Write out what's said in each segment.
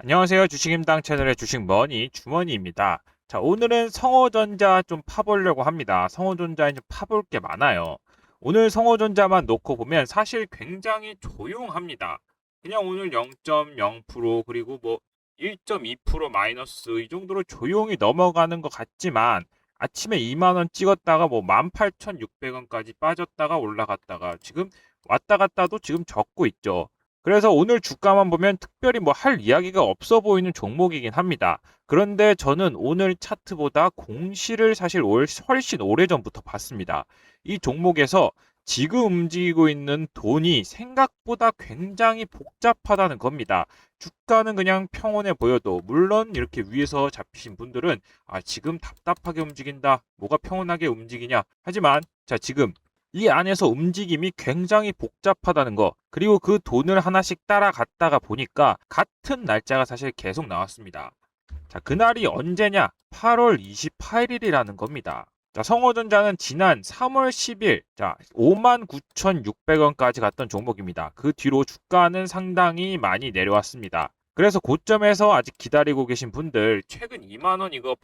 안녕하세요. 주식임당 채널의 주식머니 주머니입니다. 자, 오늘은 성호전자 좀 파보려고 합니다. 성호전자에 좀 파볼 게 많아요. 오늘 성호전자만 놓고 보면 사실 굉장히 조용합니다. 그냥 오늘 0.0% 그리고 뭐 1.2% 마이너스 이 정도로 조용히 넘어가는 것 같지만 아침에 2만 원 찍었다가 뭐 18,600원까지 빠졌다가 올라갔다가 지금 왔다 갔다도 지금 적고 있죠. 그래서 오늘 주가만 보면 특별히 뭐 할 이야기가 없어 보이는 종목이긴 합니다. 그런데 저는 오늘 차트보다 공시를 사실 훨씬 오래전부터 봤습니다. 이 종목에서 지금 움직이고 있는 돈이 생각보다 굉장히 복잡하다는 겁니다. 주가는 그냥 평온해 보여도 물론 이렇게 위에서 잡히신 분들은 지금 답답하게 움직인다. 뭐가 평온하게 움직이냐. 하지만 자, 지금 이 안에서 움직임이 굉장히 복잡하다는 거, 그리고 그 돈을 하나씩 따라갔다가 보니까 같은 날짜가 사실 계속 나왔습니다. 자, 그날이 언제냐? 8월 28일이라는 겁니다. 자, 성호전자는 지난 3월 10일, 자, 59,600원까지 갔던 종목입니다. 그 뒤로 주가는 상당히 많이 내려왔습니다. 그래서 고점에서 아직 기다리고 계신 분들, 최근 2만원 이거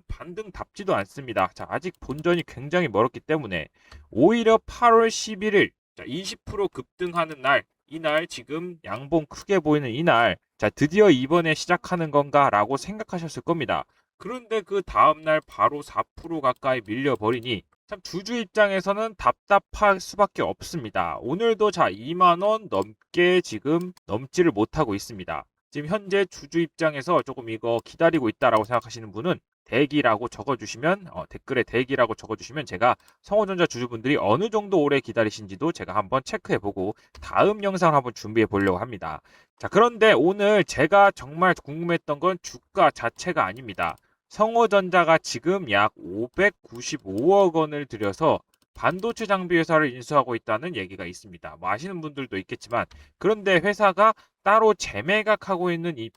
반등답지도 않습니다. 자, 아직 본전이 굉장히 멀었기 때문에, 오히려 8월 11일, 자, 20% 급등하는 날, 이날 지금 양봉 크게 보이는 이날, 자, 드디어 이번에 시작하는 건가라고 생각하셨을 겁니다. 그런데 그 다음날 바로 4% 가까이 밀려버리니 참 주주 입장에서는 답답할 수밖에 없습니다. 오늘도 자 2만 원 넘게 지금 넘지를 못하고 있습니다. 지금 현재 주주 입장에서 조금 이거 기다리고 있다라고 생각하시는 분은 대기라고 적어주시면 댓글에 대기라고 적어주시면 제가 성호전자 주주분들이 어느 정도 오래 기다리신지도 제가 한번 체크해보고 다음 영상을 한번 준비해 보려고 합니다. 자, 그런데 오늘 제가 정말 궁금했던 건 주가 자체가 아닙니다. 성호전자가 지금 약 595억 원을 들여서 반도체 장비 회사를 인수하고 있다는 얘기가 있습니다. 뭐 아시는 분들도 있겠지만, 그런데 회사가 따로 재매각하고 있는 이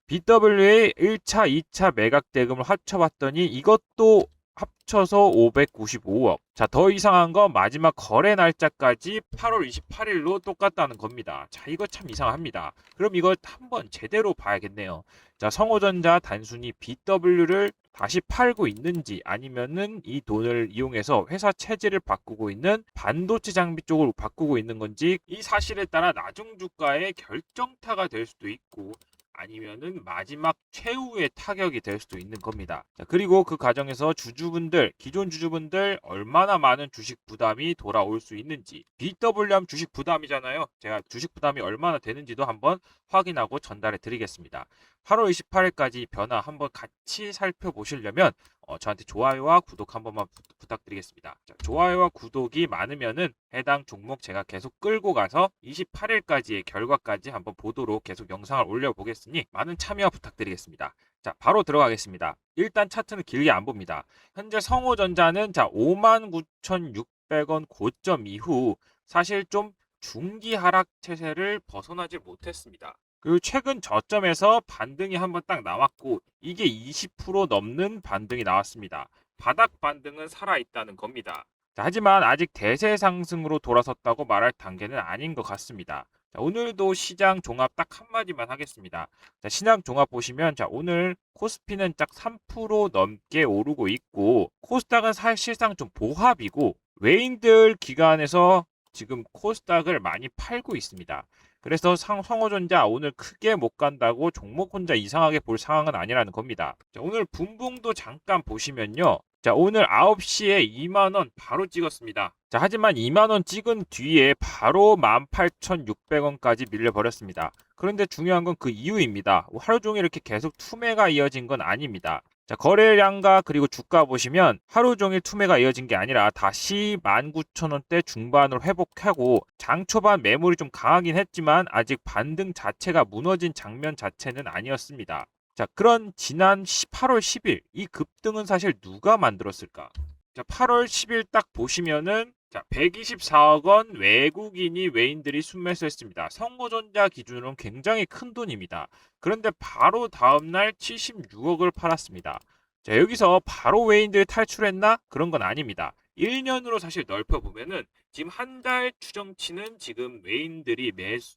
BW의 1차, 2차 매각 대금을 합쳐봤더니 이것도 합쳐서 595억. 자, 더 이상한 건 마지막 거래 날짜까지 8월 28일로 똑같다는 겁니다. 자, 이거 참 이상합니다. 그럼 이거 한번 제대로 봐야겠네요. 자, 성호전자 단순히 BW를 다시 팔고 있는지 아니면은 이 돈을 이용해서 회사 체제를 바꾸고 있는 반도체 장비 쪽으로 바꾸고 있는 건지, 이 사실에 따라 나중 주가의 결정타가 될 수도 있고 아니면은 마지막 최후의 타격이 될 수도 있는 겁니다. 자, 그리고 그 과정에서 주주분들, 기존 주주분들 얼마나 많은 주식 부담이 돌아올 수 있는지, BWM 주식 부담이잖아요. 제가 주식 부담이 얼마나 되는지도 한번 확인하고 전달해 드리겠습니다. 8월 28일까지 변화 한번 같이 살펴보시려면 저한테 좋아요와 구독 한 번만 부탁드리겠습니다. 자, 좋아요와 구독이 많으면은 해당 종목 제가 계속 끌고 가서 28일까지의 결과까지 한번 보도록 계속 영상을 올려보겠으니 많은 참여 부탁드리겠습니다. 자, 바로 들어가겠습니다. 일단 차트는 길게 안 봅니다. 현재 성호전자는 자 59,600원 고점 이후 사실 좀 중기 하락 체세를 벗어나지 못했습니다. 그리고 최근 저점에서 반등이 한번 딱 나왔고 이게 20% 넘는 반등이 나왔습니다. 바닥 반등은 살아있다는 겁니다. 자, 하지만 아직 대세 상승으로 돌아섰다고 말할 단계는 아닌 것 같습니다. 자, 오늘도 시장 종합 딱 한마디만 하겠습니다. 자, 시장 종합 보시면 자, 오늘 코스피는 딱 3% 넘게 오르고 있고 코스닥은 사실상 좀 보합이고 외인들 기관에서 지금 코스닥을 많이 팔고 있습니다. 그래서 성호전자 오늘 크게 못 간다고 종목 혼자 이상하게 볼 상황은 아니라는 겁니다. 자, 오늘 분봉도 잠깐 보시면요. 자, 오늘 9시에 2만원 바로 찍었습니다. 자, 하지만 2만원 찍은 뒤에 바로 18,600원까지 밀려버렸습니다. 그런데 중요한 건 그 이유입니다. 하루 종일 이렇게 계속 투매가 이어진 건 아닙니다. 자, 거래량과 그리고 주가 보시면 하루 종일 투매가 이어진 게 아니라 다시 19,000원대 중반으로 회복하고 장 초반 매물이 좀 강하긴 했지만 아직 반등 자체가 무너진 장면 자체는 아니었습니다. 자, 그런 지난 8월 10일 이 급등은 사실 누가 만들었을까? 자, 8월 10일 딱 보시면은 자, 124억 원 외인들이 순매수했습니다. 성호전자 기준으로는 굉장히 큰 돈입니다. 그런데 바로 다음날 76억을 팔았습니다. 자, 여기서 바로 외인들이 탈출했나? 그런 건 아닙니다. 1년으로 사실 넓혀보면은 지금 한 달 추정치는 지금 외인들이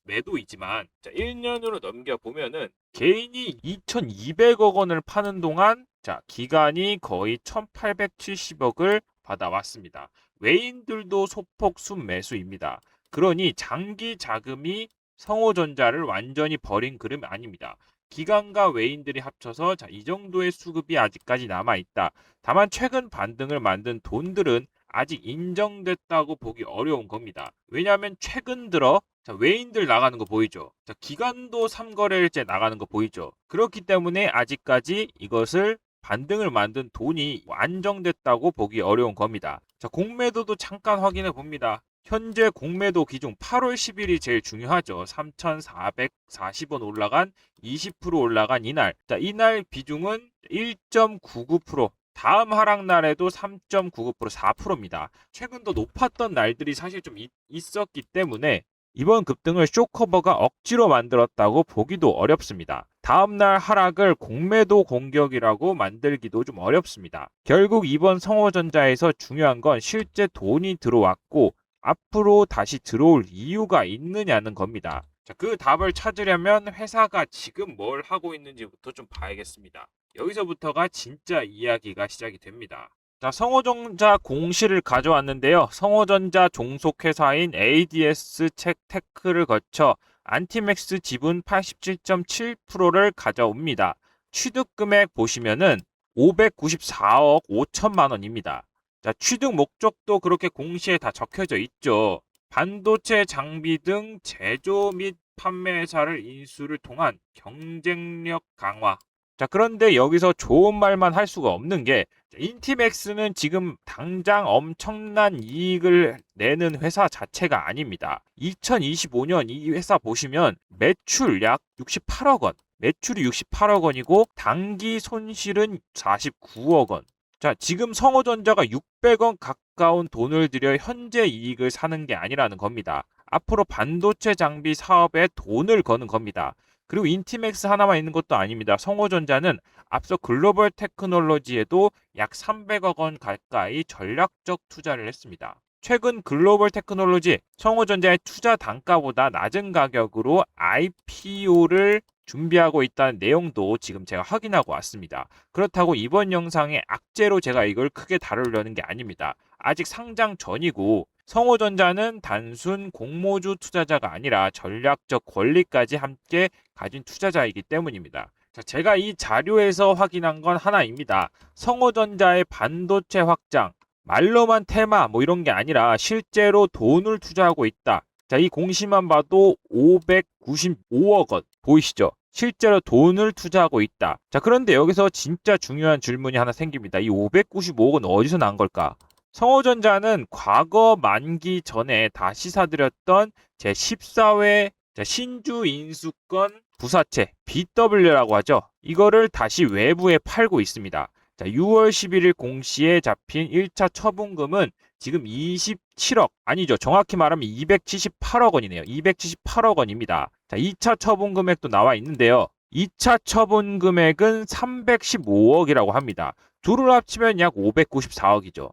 매도이지만, 자, 1년으로 넘겨보면은 개인이 2,200억 원을 파는 동안, 자, 기관이 거의 1,870억을 받아왔습니다. 외인들도 소폭 순매수입니다. 그러니 장기 자금이 성호전자를 완전히 버린 그림 아닙니다. 기관과 외인들이 합쳐서, 자, 이 정도의 수급이 아직까지 남아있다. 다만 최근 반등을 만든 돈들은 아직 인정됐다고 보기 어려운 겁니다. 왜냐하면 최근 들어, 자, 외인들 나가는 거 보이죠? 자, 기관도 3거래일째 나가는 거 보이죠? 그렇기 때문에 아직까지 이것을 반등을 만든 돈이 안정됐다고 보기 어려운 겁니다. 자, 공매도도 잠깐 확인해 봅니다. 현재 공매도 기준 8월 10일이 제일 중요하죠. 3,440원 올라간 20% 올라간 이날. 자, 이날 비중은 1.99%. 다음 하락 날에도 3.99% 4%입니다. 최근 더 높았던 날들이 사실 좀 있었기 때문에 이번 급등을 쇼커버가 억지로 만들었다고 보기도 어렵습니다. 다음날 하락을 공매도 공격이라고 만들기도 좀 어렵습니다. 결국 이번 성호전자에서 중요한 건 실제 돈이 들어왔고 앞으로 다시 들어올 이유가 있느냐는 겁니다. 자, 그 답을 찾으려면 회사가 지금 뭘 하고 있는지부터 좀 봐야겠습니다. 여기서부터가 진짜 이야기가 시작이 됩니다. 자, 성호전자 공시를 가져왔는데요. 성호전자 종속회사인 ADS 테크를 거쳐 안티맥스 지분 87.7%를 가져옵니다. 취득 금액 보시면은 594억 5천만 원입니다. 자, 취득 목적도 그렇게 공시에 다 적혀져 있죠. 반도체 장비 등 제조 및 판매사를 인수를 통한 경쟁력 강화. 자, 그런데 여기서 좋은 말만 할 수가 없는 게 인티맥스는 지금 당장 엄청난 이익을 내는 회사 자체가 아닙니다. 2025년 이 회사 보시면 매출 약 68억 원, 매출이 68억 원이고 당기 손실은 49억 원. 자, 지금 성호전자가 600원 가까운 돈을 들여 현재 이익을 사는 게 아니라는 겁니다. 앞으로 반도체 장비 사업에 돈을 거는 겁니다. 그리고 인티맥스 하나만 있는 것도 아닙니다. 성호전자는 앞서 글로벌 테크놀로지에도 약 300억 원 가까이 전략적 투자를 했습니다. 최근 글로벌 테크놀로지 성호전자의 투자 단가보다 낮은 가격으로 IPO를 준비하고 있다는 내용도 지금 제가 확인하고 왔습니다. 그렇다고 이번 영상에 악재로 제가 이걸 크게 다루려는 게 아닙니다. 아직 상장 전이고 성호전자는 단순 공모주 투자자가 아니라 전략적 권리까지 함께 가진 투자자이기 때문입니다. 자, 제가 이 자료에서 확인한 건 하나입니다. 성호전자의 반도체 확장, 말로만 테마 뭐 이런 게 아니라 실제로 돈을 투자하고 있다. 자, 이 공시만 봐도 595억 원 보이시죠? 실제로 돈을 투자하고 있다. 자, 그런데 여기서 진짜 중요한 질문이 하나 생깁니다. 이 595억 원 어디서 난 걸까? 성호전자는 과거 만기 전에 다시 사드렸던 제14회 신주 인수권 부사채 BW라고 하죠. 이거를 다시 외부에 팔고 있습니다. 자, 6월 11일 공시에 잡힌 1차 처분금은 지금 27억, 아니죠. 정확히 말하면 278억 원이네요. 278억 원입니다. 자, 2차 처분 금액도 나와 있는데요. 2차 처분 금액은 315억이라고 합니다. 둘을 합치면 약 594억이죠.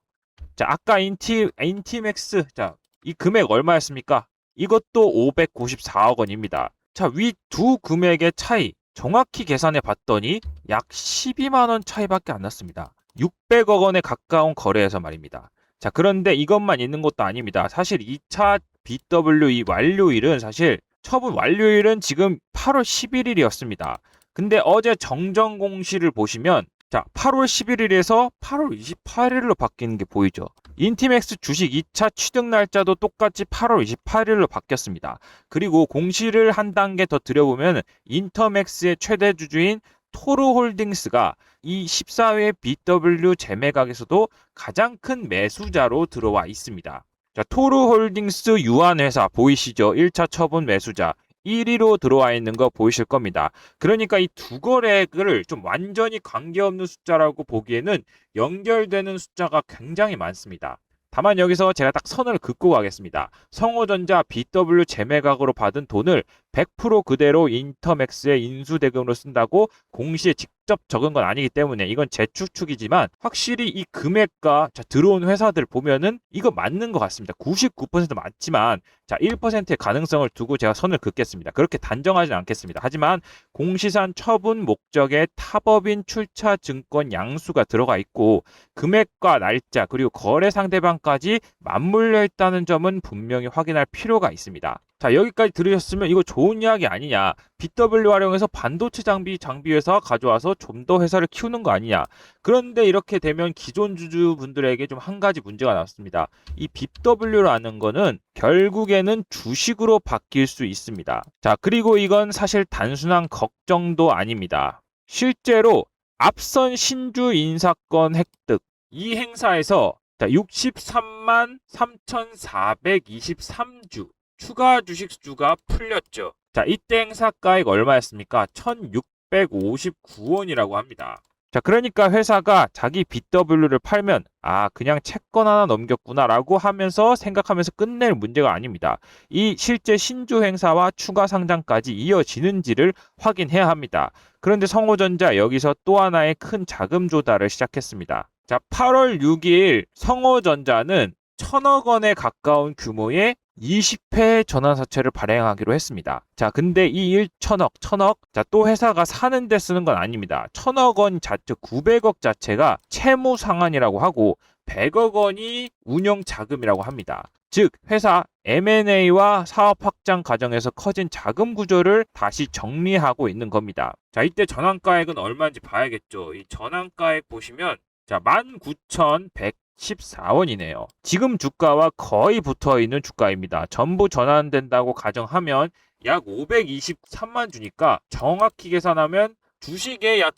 자, 아까 인티맥스, 자, 이 금액 얼마였습니까? 이것도 594억 원입니다. 자, 위 두 금액의 차이 정확히 계산해 봤더니 약 12만 원 차이밖에 안 났습니다. 600억 원에 가까운 거래에서 말입니다. 자, 그런데 이것만 있는 것도 아닙니다. 사실 2차 BWE 완료일은 사실 처분 완료일은 지금 8월 11일이었습니다. 근데 어제 정정 공시를 보시면 자, 8월 11일에서 8월 28일로 바뀌는 게 보이죠. 인티맥스 주식 2차 취득 날짜도 똑같이 8월 28일로 바뀌었습니다. 그리고 공시를 한 단계 더 들여보면 인터맥스의 최대 주주인 토르홀딩스가 이 14회 BW 재매각에서도 가장 큰 매수자로 들어와 있습니다. 자, 토르홀딩스 유한회사 보이시죠? 1차 처분 매수자. 1위로 들어와 있는 거 보이실 겁니다. 그러니까 이 두 거래액을 좀 완전히 관계없는 숫자라고 보기에는 연결되는 숫자가 굉장히 많습니다. 다만 여기서 제가 딱 선을 긋고 가겠습니다. 성호전자 BW 재매각으로 받은 돈을 100% 그대로 인터맥스의 인수대금으로 쓴다고 공시에 직접 적은 건 아니기 때문에 이건 제 추측이지만 확실히 이 금액과 들어온 회사들 보면은 이거 맞는 것 같습니다. 99% 맞지만 1%의 가능성을 두고 제가 선을 긋겠습니다. 그렇게 단정하진 않겠습니다. 하지만 공시산 처분 목적의 타법인 출처 증권 양수가 들어가 있고 금액과 날짜 그리고 거래 상대방까지 맞물려 있다는 점은 분명히 확인할 필요가 있습니다. 자, 여기까지 들으셨으면 이거 좋은 이야기 아니냐, BW 활용해서 반도체 장비 회사 가져와서 좀 더 회사를 키우는 거 아니냐. 그런데 이렇게 되면 기존 주주분들에게 좀 한 가지 문제가 나왔습니다. 이 BW라는 거는 결국에는 주식으로 바뀔 수 있습니다. 자, 그리고 이건 사실 단순한 걱정도 아닙니다. 실제로 앞선 신주 인사권 획득 이 행사에서 63만 3,423주 추가 주식수가 풀렸죠. 자, 이때 행사가액 얼마였습니까? 1,659원이라고 합니다. 자, 그러니까 회사가 자기 BW를 팔면 그냥 채권 하나 넘겼구나 라고 하면서 생각하면서 끝낼 문제가 아닙니다. 이 실제 신주 행사와 추가 상장까지 이어지는지를 확인해야 합니다. 그런데 성호전자 여기서 또 하나의 큰 자금 조달을 시작했습니다. 자, 8월 6일 성호전자는 1,000억 원에 가까운 규모의 20회 전환사채를 발행하기로 했습니다. 자, 근데 이 1,000억, 자, 또 회사가 사는데 쓰는 건 아닙니다. 1,000억 원 자체, 900억 자체가 채무 상환이라고 하고 100억 원이 운영 자금이라고 합니다. 즉, 회사 M&A와 사업 확장 과정에서 커진 자금 구조를 다시 정리하고 있는 겁니다. 자, 이때 전환가액은 얼마인지 봐야겠죠. 이 전환가액 보시면 19,114원이네요. 지금 주가와 거의 붙어 있는 주가입니다. 전부 전환된다고 가정하면 약 523만 주니까 정확히 계산하면 주식의 약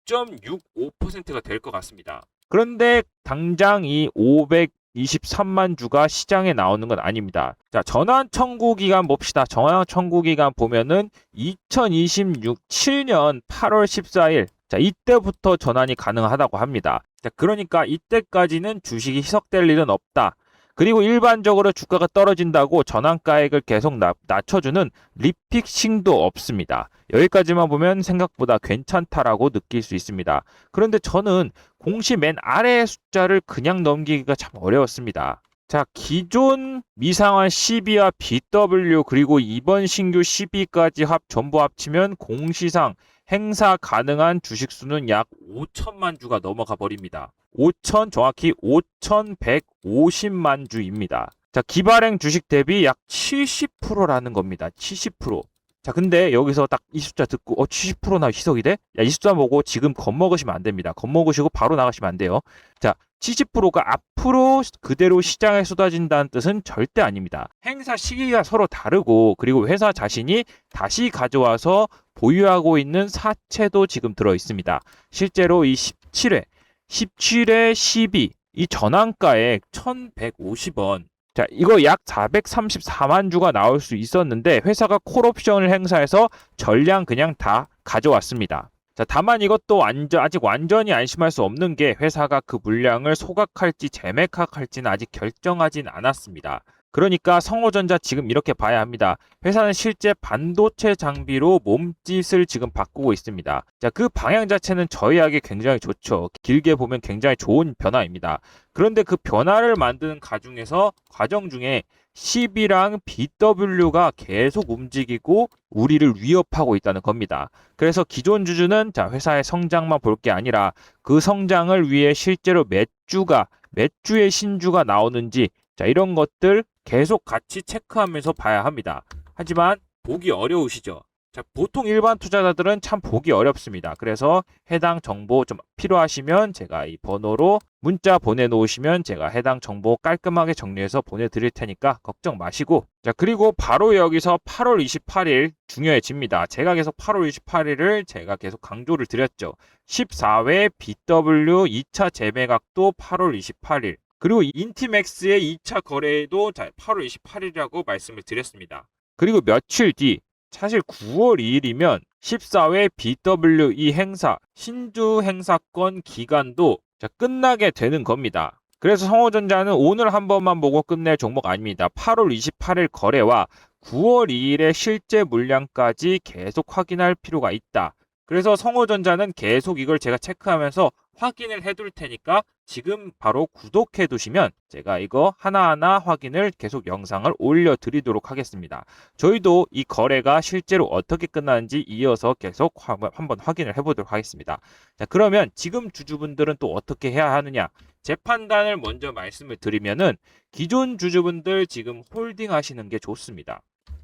6.65%가 될 것 같습니다. 그런데 당장 이 523만 주가 시장에 나오는 건 아닙니다. 자, 전환 청구 기간 봅시다. 전환 청구 기간 보면은 2027년 8월 14일. 자, 이때부터 전환이 가능하다고 합니다. 자, 그러니까 이때까지는 주식이 희석될 일은 없다. 그리고 일반적으로 주가가 떨어진다고 전환가액을 계속 낮춰주는 리픽싱도 없습니다. 여기까지만 보면 생각보다 괜찮다라고 느낄 수 있습니다. 그런데 저는 공시 맨 아래의 숫자를 그냥 넘기기가 참 어려웠습니다. 자, 기존 미상환 CB와 BW 그리고 이번 신규 CB까지 전부 합치면 공시상 행사 가능한 주식수는 약 5천만 주가 넘어가 버립니다. 정확히 5,150만 주입니다. 자, 기발행 주식 대비 약 70%라는 겁니다. 70%. 자, 근데 여기서 딱 이 숫자 듣고 70%나 희석이 돼? 야, 이 숫자 보고 지금 겁먹으시면 안 됩니다. 겁먹으시고 바로 나가시면 안 돼요. 자, 70%가 앞으로 그대로 시장에 쏟아진다는 뜻은 절대 아닙니다. 행사 시기가 서로 다르고 그리고 회사 자신이 다시 가져와서 보유하고 있는 사채도 지금 들어 있습니다. 실제로 이 17회 12, 이 전환가액 1,150원. 자, 이거 약 434만 주가 나올 수 있었는데 회사가 콜옵션을 행사해서 전량 그냥 다 가져왔습니다. 자, 다만 이것도 아직 완전히 안심할 수 없는 게 회사가 그 물량을 소각할지 재매각할지는 아직 결정하진 않았습니다. 그러니까 성호전자 지금 이렇게 봐야 합니다. 회사는 실제 반도체 장비로 몸짓을 지금 바꾸고 있습니다. 자, 그 방향 자체는 저희에게 굉장히 좋죠. 길게 보면 굉장히 좋은 변화입니다. 그런데 그 변화를 만드는 과정 중에 CB랑 BW가 계속 움직이고 우리를 위협하고 있다는 겁니다. 그래서 기존 주주는 회사의 성장만 볼 게 아니라 그 성장을 위해 실제로 몇 주의 신주가 나오는지 이런 것들 계속 같이 체크하면서 봐야 합니다. 하지만 보기 어려우시죠? 자, 보통 일반 투자자들은 참 보기 어렵습니다. 그래서 해당 정보 좀 필요하시면 제가 이 번호로 문자 보내놓으시면 제가 해당 정보 깔끔하게 정리해서 보내드릴 테니까 걱정 마시고, 자, 그리고 바로 여기서 8월 28일 중요해집니다. 제가 계속 8월 28일을 제가 계속 강조를 드렸죠. 14회 BW 2차 재매각도 8월 28일. 그리고 인티맥스의 2차 거래도 8월 28일이라고 말씀을 드렸습니다. 그리고 며칠 뒤, 사실 9월 2일이면 14회 BWE 행사, 신주 행사권 기간도 끝나게 되는 겁니다. 그래서 성호전자는 오늘 한 번만 보고 끝낼 종목 아닙니다. 8월 28일 거래와 9월 2일에 실제 물량까지 계속 확인할 필요가 있다. 그래서 성호전자는 계속 이걸 제가 체크하면서 확인을 해둘 테니까 지금 바로 구독해 두시면 제가 이거 하나하나 확인을 계속 영상을 올려드리도록 하겠습니다. 저희도 이 거래가 실제로 어떻게 끝나는지 이어서 계속 한번 확인을 해보도록 하겠습니다. 자, 그러면 지금 주주분들은 또 어떻게 해야 하느냐? 제 판단을 먼저 말씀을 드리면은 기존 주주분들 지금 홀딩 하시는 게 좋습니다.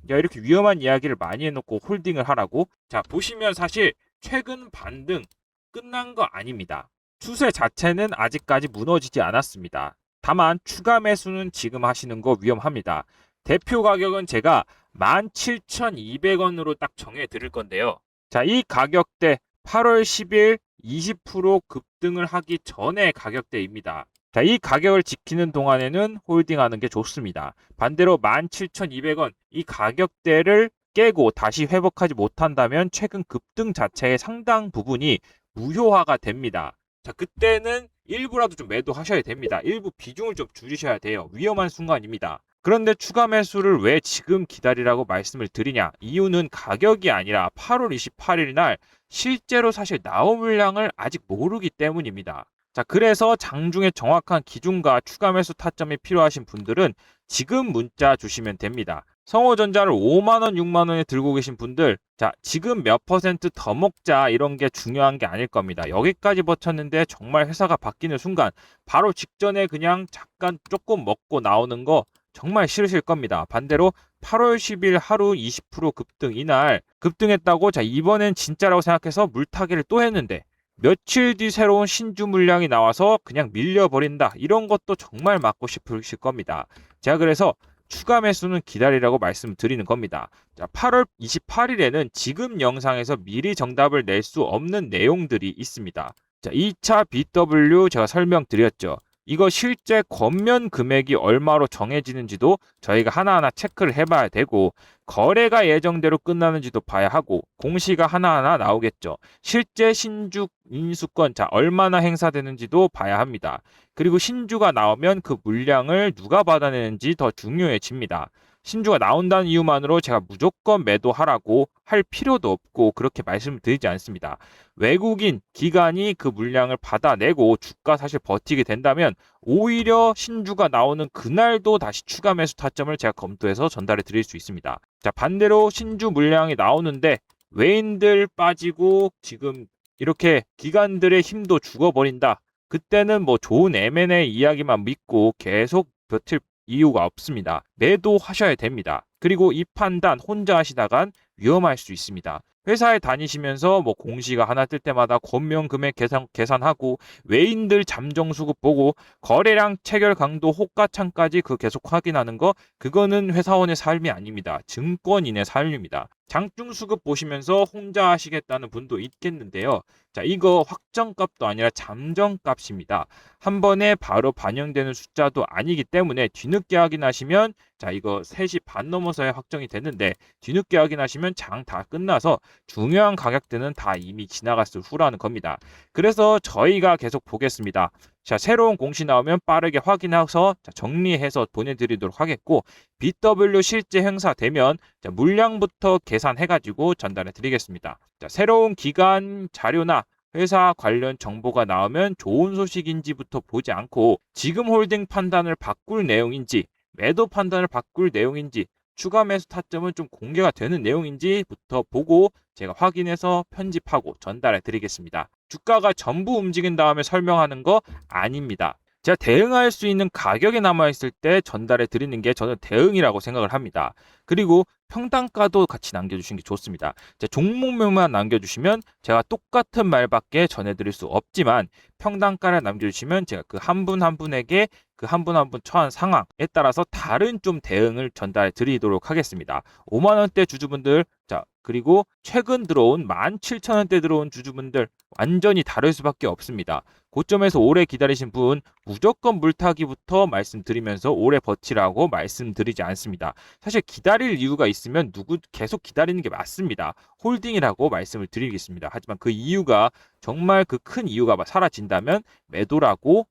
야, 이렇게 위험한 이야기를 많이 해놓고 홀딩을 하라고? 자, 보시면 사실 최근 반등 끝난 거 아닙니다. 추세 자체는 아직까지 무너지지 않았습니다. 다만 추가 매수는 지금 하시는 거 위험합니다. 대표 가격은 제가 17,200원으로 딱 정해 드릴 건데요. 자, 이 가격대 8월 10일 20% 급등을 하기 전의 가격대입니다. 자, 이 가격을 지키는 동안에는 홀딩하는 게 좋습니다. 반대로 17,200원 이 가격대를 깨고 다시 회복하지 못한다면 최근 급등 자체의 상당 부분이 무효화가 됩니다. 자, 그때는 일부라도 좀 매도하셔야 됩니다. 일부 비중을 좀 줄이셔야 돼요. 위험한 순간입니다. 그런데 추가 매수를 왜 지금 기다리라고 말씀을 드리냐? 이유는 가격이 아니라 8월 28일 날 실제로 사실 나온 물량을 아직 모르기 때문입니다. 자, 그래서 장중에 정확한 기준과 추가 매수 타점이 필요하신 분들은 지금 문자 주시면 됩니다. 성호전자를 5만원, 6만원에 들고 계신 분들, 자, 지금 몇 퍼센트 더 먹자 이런 게 중요한 게 아닐 겁니다. 여기까지 버텼는데 정말 회사가 바뀌는 순간 바로 직전에 그냥 잠깐 조금 먹고 나오는 거 정말 싫으실 겁니다. 반대로 8월 10일 하루 20% 급등 이날 급등했다고 자, 이번엔 진짜라고 생각해서 물타기를 또 했는데 며칠 뒤 새로운 신주 물량이 나와서 그냥 밀려버린다. 이런 것도 정말 막고 싶으실 겁니다. 제가 그래서 추가 매수는 기다리라고 말씀드리는 겁니다. 자, 8월 28일에는 지금 영상에서 미리 정답을 낼 수 없는 내용들이 있습니다. 자, 2차 BW 제가 설명드렸죠. 이거 실제 권면 금액이 얼마로 정해지는지도 저희가 하나하나 체크를 해봐야 되고 거래가 예정대로 끝나는지도 봐야 하고 공시가 하나하나 나오겠죠. 실제 신주 인수권 자 얼마나 행사되는지도 봐야 합니다. 그리고 신주가 나오면 그 물량을 누가 받아내는지 더 중요해집니다. 신주가 나온다는 이유만으로 제가 무조건 매도하라고 할 필요도 없고 그렇게 말씀을 드리지 않습니다. 외국인 기관이 그 물량을 받아내고 주가 사실 버티게 된다면 오히려 신주가 나오는 그날도 다시 추가 매수 타점을 제가 검토해서 전달해 드릴 수 있습니다. 자, 반대로 신주 물량이 나오는데 외인들 빠지고 지금 이렇게 기관들의 힘도 죽어버린다. 그때는 뭐 좋은 M&A 이야기만 믿고 계속 버틸 이유가 없습니다. 매도하셔야 됩니다. 그리고 이 판단 혼자 하시다간 위험할 수 있습니다. 회사에 다니시면서 뭐 공시가 하나 뜰 때마다 권명 금액 계산하고 외인들 잠정 수급 보고 거래량 체결 강도 호가창까지 그 계속 확인하는 거 그거는 회사원의 삶이 아닙니다. 증권인의 삶입니다. 장중 수급 보시면서 혼자 하시겠다는 분도 있겠는데요. 자, 이거 확정값도 아니라 잠정값입니다. 한 번에 바로 반영되는 숫자도 아니기 때문에 뒤늦게 확인하시면 자, 이거 3시 반 넘어서야 확정이 됐는데 뒤늦게 확인하시면 장 다 끝나서 중요한 가격대는 다 이미 지나갔을 후라는 겁니다. 그래서 저희가 계속 보겠습니다. 자, 새로운 공시 나오면 빠르게 확인해서 정리해서 보내드리도록 하겠고 BW 실제 행사되면 자, 물량부터 계산해가지고 전달해 드리겠습니다. 자, 새로운 기간 자료나 회사 관련 정보가 나오면 좋은 소식인지부터 보지 않고 지금 홀딩 판단을 바꿀 내용인지 매도 판단을 바꿀 내용인지 추가 매수 타점은 좀 공개가 되는 내용인지부터 보고 제가 확인해서 편집하고 전달해 드리겠습니다. 주가가 전부 움직인 다음에 설명하는 거 아닙니다. 제가 대응할 수 있는 가격이 남아있을 때 전달해 드리는 게 저는 대응이라고 생각을 합니다. 그리고 평단가도 같이 남겨주시는 게 좋습니다. 종목명만 남겨주시면 제가 똑같은 말밖에 전해드릴 수 없지만 평단가를 남겨주시면 제가 그 한 분 한 분에게 그 한 분 한 분 처한 상황에 따라서 다른 좀 대응을 전달해 드리도록 하겠습니다. 5만원대 주주분들 자 그리고 최근 들어온 17,000원대 들어온 주주분들 완전히 다를 수밖에 없습니다. 고점에서 오래 기다리신 분 무조건 물타기부터 말씀드리면서 오래 버티라고 말씀드리지 않습니다. 사실 기다릴 이유가 있으면 계속 기다리는 게 맞습니다. 홀딩이라고 말씀을 드리겠습니다. 하지만 그 이유가 정말 그 큰 이유가 사라진다면 매도라고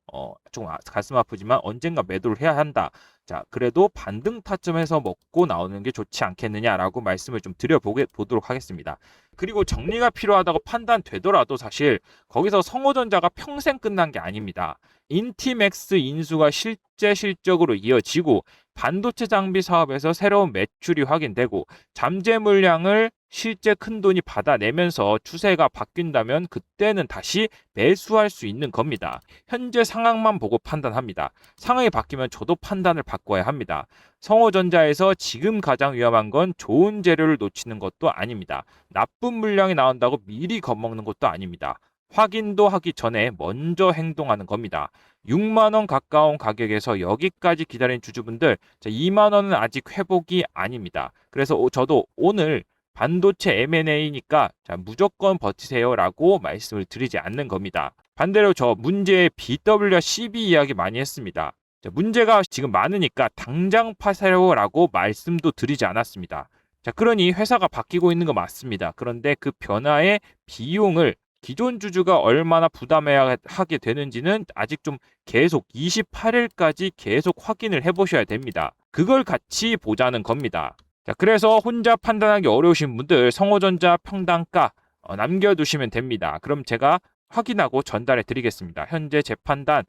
좀 가슴 아프지만 언젠가 매도를 해야 한다. 자, 그래도 반등 타점에서 먹고 나오는 게 좋지 않겠느냐라고 말씀을 좀 드려보도록 하겠습니다. 그리고 정리가 필요하다고 판단되더라도 사실 거기서 성호전자가 평생 끝난 게 아닙니다. 인티맥스 인수가 실제 실적으로 이어지고 반도체 장비 사업에서 새로운 매출이 확인되고 잠재 물량을 실제 큰돈이 받아내면서 추세가 바뀐다면 그때는 다시 매수할 수 있는 겁니다. 현재 상황만 보고 판단합니다. 상황이 바뀌면 저도 판단을 바꿔야 합니다. 성호전자에서 지금 가장 위험한 건 좋은 재료를 놓치는 것도 아닙니다. 나쁜 물량이 나온다고 미리 겁먹는 것도 아닙니다. 확인도 하기 전에 먼저 행동하는 겁니다. 6만 원 가까운 가격에서 여기까지 기다린 주주분들, 2만 원은 아직 회복이 아닙니다. 그래서 저도 오늘 반도체 M&A니까 무조건 버티세요라고 말씀을 드리지 않는 겁니다. 반대로 저 문제의 BWCB 이야기 많이 했습니다. 문제가 지금 많으니까 당장 파세요라고 말씀도 드리지 않았습니다. 그러니 회사가 바뀌고 있는 거 맞습니다. 그런데 그 변화의 비용을 기존 주주가 얼마나 부담해야 하게 되는지는 아직 좀 계속 28일까지 계속 확인을 해보셔야 됩니다. 그걸 같이 보자는 겁니다. 그래서 혼자 판단하기 어려우신 분들 성호전자 평단가 남겨두시면 됩니다. 그럼 제가 확인하고 전달해 드리겠습니다. 현재 제 판단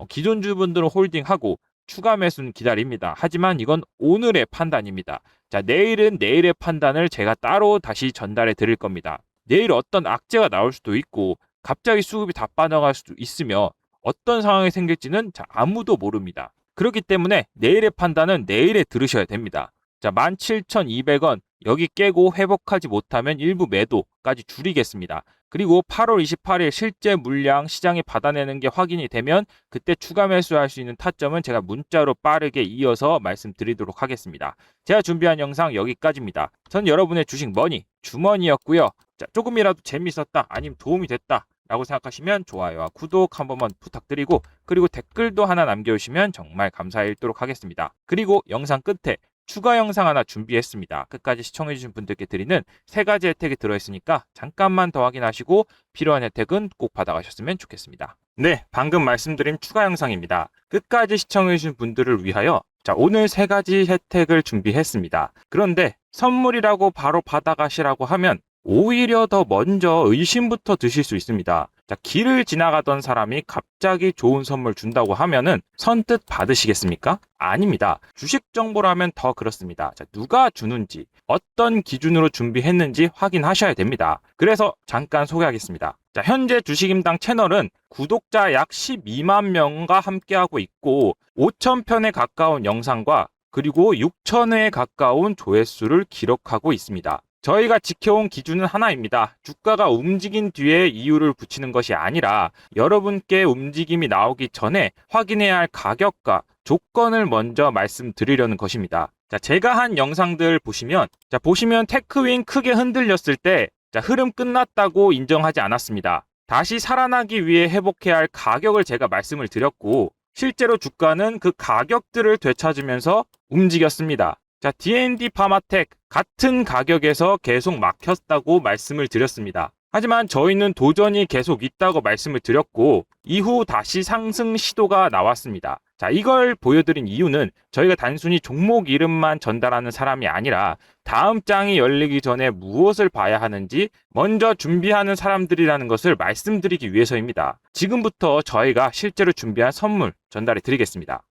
기존 주주분들은 홀딩하고 추가 매수는 기다립니다. 하지만 이건 오늘의 판단입니다. 내일은 내일의 판단을 제가 따로 다시 전달해 드릴 겁니다. 내일 어떤 악재가 나올 수도 있고 갑자기 수급이 다 빠져갈 수도 있으며 어떤 상황이 생길지는 아무도 모릅니다. 그렇기 때문에 내일의 판단은 내일에 들으셔야 됩니다. 17,200원 여기 깨고 회복하지 못하면 일부 매도까지 줄이겠습니다. 그리고 8월 28일 실제 물량 시장이 받아내는 게 확인이 되면 그때 추가 매수할 수 있는 타점은 제가 문자로 빠르게 이어서 말씀드리도록 하겠습니다. 제가 준비한 영상 여기까지입니다. 전 여러분의 주식 머니 주머니였고요. 조금이라도 재밌었다 아니면 도움이 됐다 라고 생각하시면 좋아요와 구독 한 번만 부탁드리고 그리고 댓글도 하나 남겨주시면 정말 감사일도록 하겠습니다. 그리고 영상 끝에 추가 영상 하나 준비했습니다. 끝까지 시청해주신 분들께 드리는 3가지 혜택이 들어있으니까 잠깐만 더 확인하시고 필요한 혜택은 꼭 받아가셨으면 좋겠습니다. 네, 방금 말씀드린 추가 영상입니다. 끝까지 시청해주신 분들을 위하여 오늘 3가지 혜택을 준비했습니다. 그런데 선물이라고 바로 받아가시라고 하면 오히려 더 먼저 의심부터 드실 수 있습니다. 길을 지나가던 사람이 갑자기 좋은 선물 준다고 하면은 선뜻 받으시겠습니까? 아닙니다. 주식 정보라면 더 그렇습니다. 누가 주는지, 어떤 기준으로 준비했는지 확인하셔야 됩니다. 그래서 잠깐 소개하겠습니다. 현재 주식임당 채널은 구독자 약 12만 명과 함께하고 있고 5,000편에 가까운 영상과 그리고 6,000회에 가까운 조회수를 기록하고 있습니다. 저희가 지켜온 기준은 하나입니다. 주가가 움직인 뒤에 이유를 붙이는 것이 아니라 여러분께 움직임이 나오기 전에 확인해야 할 가격과 조건을 먼저 말씀드리려는 것입니다. 제가 한 영상들 보시면 테크윈 크게 흔들렸을 때 흐름 끝났다고 인정하지 않았습니다. 다시 살아나기 위해 회복해야 할 가격을 제가 말씀을 드렸고 실제로 주가는 그 가격들을 되찾으면서 움직였습니다. D&D 파마텍 같은 가격에서 계속 막혔다고 말씀을 드렸습니다. 하지만 저희는 도전이 계속 있다고 말씀을 드렸고 이후 다시 상승 시도가 나왔습니다. 이걸 보여드린 이유는 저희가 단순히 종목 이름만 전달하는 사람이 아니라 다음 장이 열리기 전에 무엇을 봐야 하는지 먼저 준비하는 사람들이라는 것을 말씀드리기 위해서입니다. 지금부터 저희가 실제로 준비한 선물 전달해 드리겠습니다.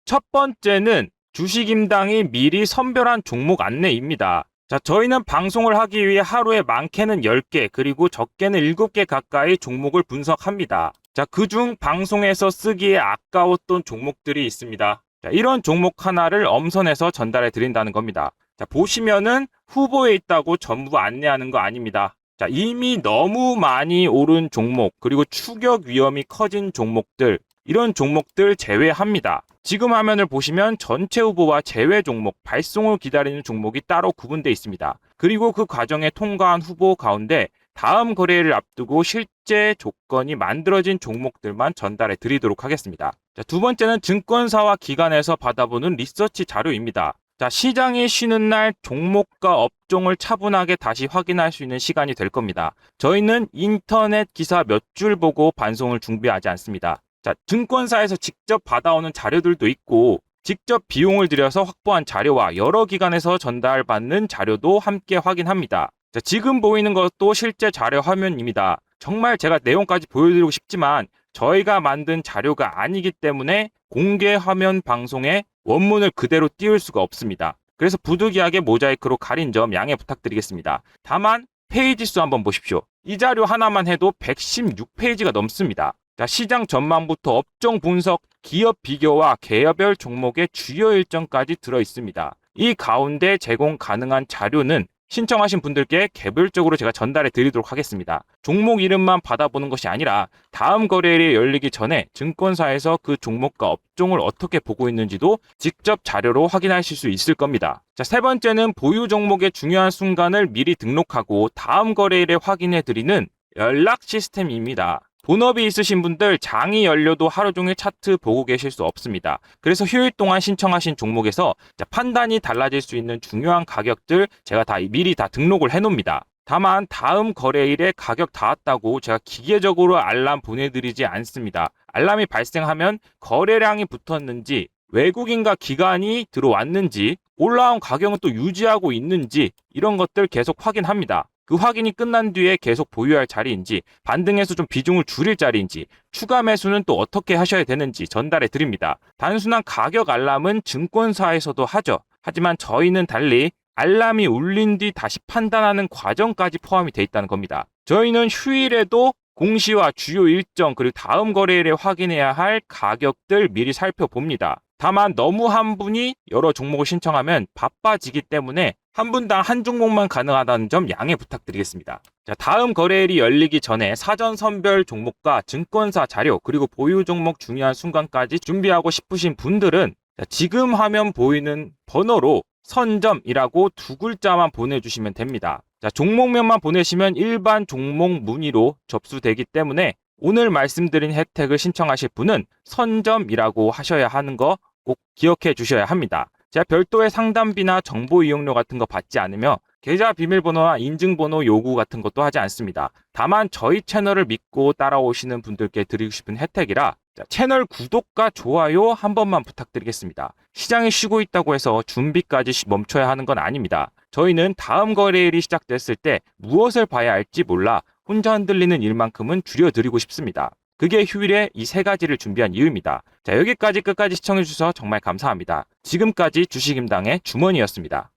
첫 번째는 주식임당이 미리 선별한 종목 안내입니다. 저희는 방송을 하기 위해 하루에 많게는 10개 그리고 적게는 7개 가까이 종목을 분석합니다. 그중 방송에서 쓰기에 아까웠던 종목들이 있습니다. 이런 종목 하나를 엄선해서 전달해 드린다는 겁니다. 보시면은 후보에 있다고 전부 안내하는 거 아닙니다. 이미 너무 많이 오른 종목 그리고 추격 위험이 커진 종목들 이런 종목들 제외합니다. 지금 화면을 보시면 전체 후보와 제외 종목, 발송을 기다리는 종목이 따로 구분되어 있습니다. 그리고 그 과정에 통과한 후보 가운데 다음 거래를 앞두고 실제 조건이 만들어진 종목들만 전달해 드리도록 하겠습니다. 두 번째는 증권사와 기관에서 받아보는 리서치 자료입니다. 시장이 쉬는 날 종목과 업종을 차분하게 다시 확인할 수 있는 시간이 될 겁니다. 저희는 인터넷 기사 몇 줄 보고 반송을 준비하지 않습니다. 증권사에서 직접 받아오는 자료들도 있고 직접 비용을 들여서 확보한 자료와 여러 기관에서 전달받는 자료도 함께 확인합니다. 자, 지금 보이는 것도 실제 자료 화면입니다. 정말 제가 내용까지 보여드리고 싶지만 저희가 만든 자료가 아니기 때문에 공개 화면 방송에 원문을 그대로 띄울 수가 없습니다. 그래서 부득이하게 모자이크로 가린 점 양해 부탁드리겠습니다. 다만 페이지 수 한번 보십시오. 이 자료 하나만 해도 116페이지가 넘습니다. 자, 시장 전망부터 업종 분석, 기업 비교와 개별 종목의 주요 일정까지 들어 있습니다. 이 가운데 제공 가능한 자료는 신청하신 분들께 개별적으로 제가 전달해 드리도록 하겠습니다. 종목 이름만 받아보는 것이 아니라 다음 거래일이 열리기 전에 증권사에서 그 종목과 업종을 어떻게 보고 있는지도 직접 자료로 확인하실 수 있을 겁니다. 자, 세 번째는 보유 종목의 중요한 순간을 미리 등록하고 다음 거래일에 확인해 드리는 연락 시스템입니다. 본업이 있으신 분들 장이 열려도 하루 종일 차트 보고 계실 수 없습니다. 그래서 휴일 동안 신청하신 종목에서 판단이 달라질 수 있는 중요한 가격들 제가 미리 다 등록을 해놓습니다. 다만 다음 거래일에 가격 닿았다고 제가 기계적으로 알람 보내드리지 않습니다. 알람이 발생하면 거래량이 붙었는지, 외국인과 기관이 들어왔는지, 올라온 가격은 또 유지하고 있는지 이런 것들 계속 확인합니다. 그 확인이 끝난 뒤에 계속 보유할 자리인지, 반등해서 좀 비중을 줄일 자리인지, 추가 매수는 또 어떻게 하셔야 되는지 전달해 드립니다. 단순한 가격 알람은 증권사에서도 하죠. 하지만 저희는 달리 알람이 울린 뒤 다시 판단하는 과정까지 포함이 되어 있다는 겁니다. 저희는 휴일에도 공시와 주요 일정 그리고 다음 거래일에 확인해야 할 가격들 미리 살펴봅니다. 다만 너무 한 분이 여러 종목을 신청하면 바빠지기 때문에 한 분당 한 종목만 가능하다는 점 양해 부탁드리겠습니다. 자, 다음 거래일이 열리기 전에 사전 선별 종목과 증권사 자료 그리고 보유 종목 중요한 순간까지 준비하고 싶으신 분들은 지금 화면 보이는 번호로 선점이라고 두 글자만 보내주시면 됩니다. 자, 종목명만 보내시면 일반 종목 문의로 접수되기 때문에 오늘 말씀드린 혜택을 신청하실 분은 선점이라고 하셔야 하는 거 꼭 기억해 주셔야 합니다. 제가 별도의 상담비나 정보 이용료 같은 거 받지 않으며 계좌 비밀번호와 인증번호 요구 같은 것도 하지 않습니다. 다만 저희 채널을 믿고 따라오시는 분들께 드리고 싶은 혜택이라 채널 구독과 좋아요 한 번만 부탁드리겠습니다. 시장이 쉬고 있다고 해서 준비까지 멈춰야 하는 건 아닙니다. 저희는 다음 거래일이 시작됐을 때 무엇을 봐야 할지 몰라 혼자 흔들리는 일만큼은 줄여드리고 싶습니다. 그게 휴일에 이 세 가지를 준비한 이유입니다. 자, 여기까지 끝까지 시청해주셔서 정말 감사합니다. 지금까지 주식임당의 주머니였습니다.